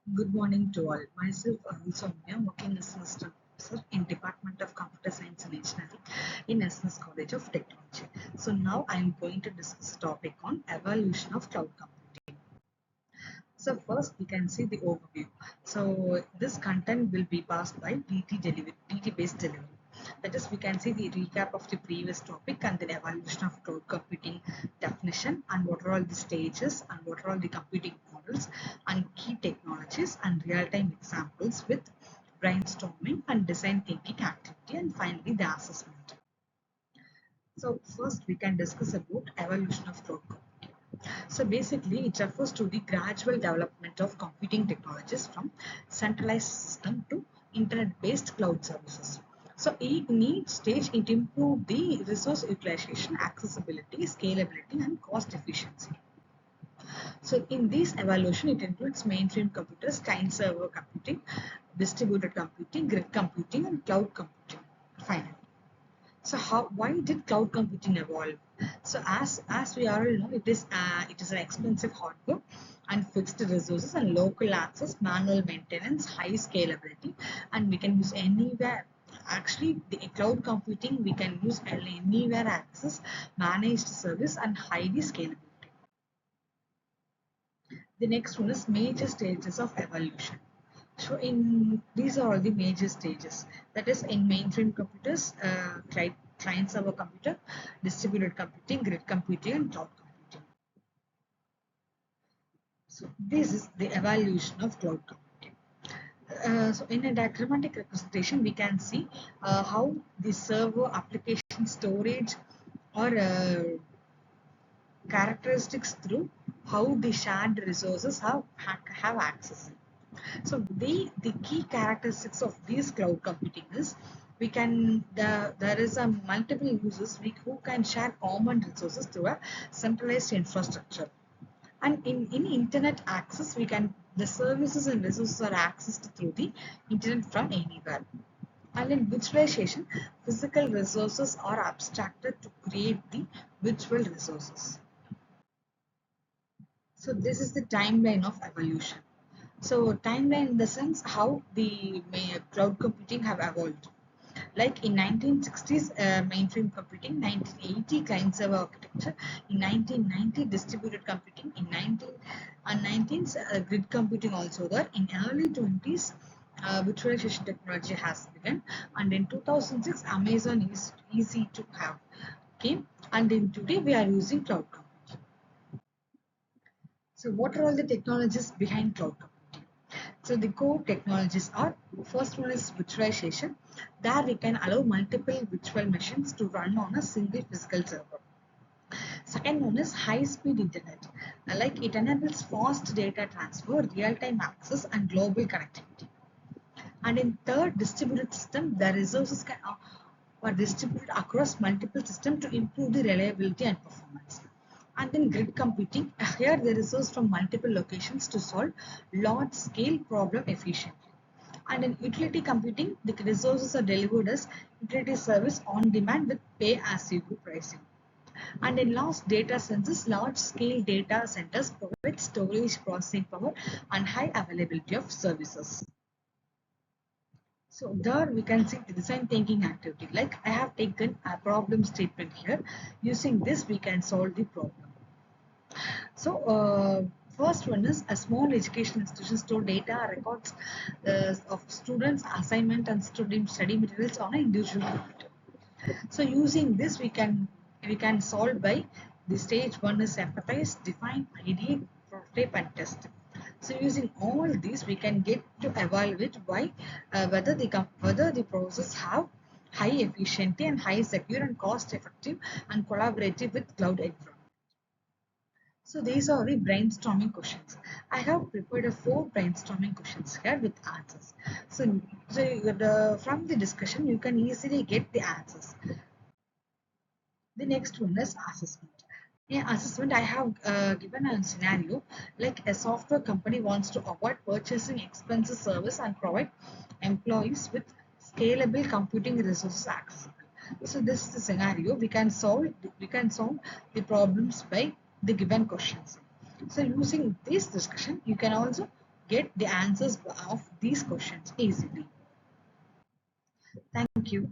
Good morning to all. Myself, Soumya, working as assistant professor in Department of Computer Science and Engineering in SNS College of Technology. So now I am going to discuss a topic on evolution of cloud computing. So first we can see the overview. So this content will be passed by DT based delivery. That is, we can see the recap of the previous topic and the evolution of cloud computing definition and what are all the stages and what are all the computing models and key technologies and real-time examples with brainstorming and design thinking activity and finally the assessment. So first we can discuss about evolution of cloud computing. So basically, it refers to the gradual development of computing technologies from centralized system to internet-based cloud services. So in each stage, it improved the resource utilization, accessibility, scalability, and cost efficiency. So in this evaluation, it includes mainframe computers, client-server computing, distributed computing, grid computing, and cloud computing. Finally. So why did cloud computing evolve? So as we all know, it is an expensive hardware and fixed resources and local access, manual maintenance, high scalability, and we can use anywhere. Actually, the cloud computing we can use anywhere access, managed service, and highly scalability. The next one is major stages of evolution. So in these are all the major stages. That is in mainframe computers, client server computer, distributed computing, grid computing, and cloud computing. So this is the evolution of cloud computing. So in a diagrammatic representation, we can see how the server application storage or characteristics through how the shared resources have access. So the key characteristics of these cloud computing is there is a multiple users who can share common resources through a centralized infrastructure. And in internet access, the services and resources are accessed through the internet from anywhere. And in virtualization, physical resources are abstracted to create the virtual resources. So this is the timeline of evolution. So timeline in the sense how the cloud computing have evolved. Like in 1960s, mainframe computing, 1980 client server architecture, in 1990 distributed computing, in 19s grid computing also there. In early 20s, virtualization technology has begun, and in 2006 Amazon is easy to have. Okay, and in today we are using cloud computing. So what are all the technologies behind cloud computing? So the core technologies are, first one is virtualization. There we can allow multiple virtual machines to run on a single physical server. Second one is high speed internet. Like it enables fast data transfer, real-time access and global connectivity. And in third distributed system, the resources are distributed across multiple systems to improve the reliability and performance. And in grid computing, here the resource from multiple locations to solve large scale problem efficiently. And in utility computing, the resources are delivered as utility service on demand with pay as you go pricing. And in data centers, large scale data centers provide storage, processing power, and high availability of services. So there we can see the design thinking activity. Like I have taken a problem statement here. Using this, we can solve the problem. So first one is a small education institution store data records of students' assignment and student study materials on an individual computer. So using this, we can solve by the stage one is empathize, define, ideate, prototype, and test. So using all these, we can get to evaluate whether the process have high efficiency and high secure and cost effective and collaborative with cloud environment. So these are the brainstorming questions. I have prepared a 4 brainstorming questions here with answers. From the discussion, you can easily get the answers. The next one is assessment. In assessment, I have given a scenario like a software company wants to avoid purchasing expensive service and provide employees with scalable computing resources accessible. So this is the scenario. We can solve the problems by the given questions. So using this discussion, you can also get the answers of these questions easily. Thank you.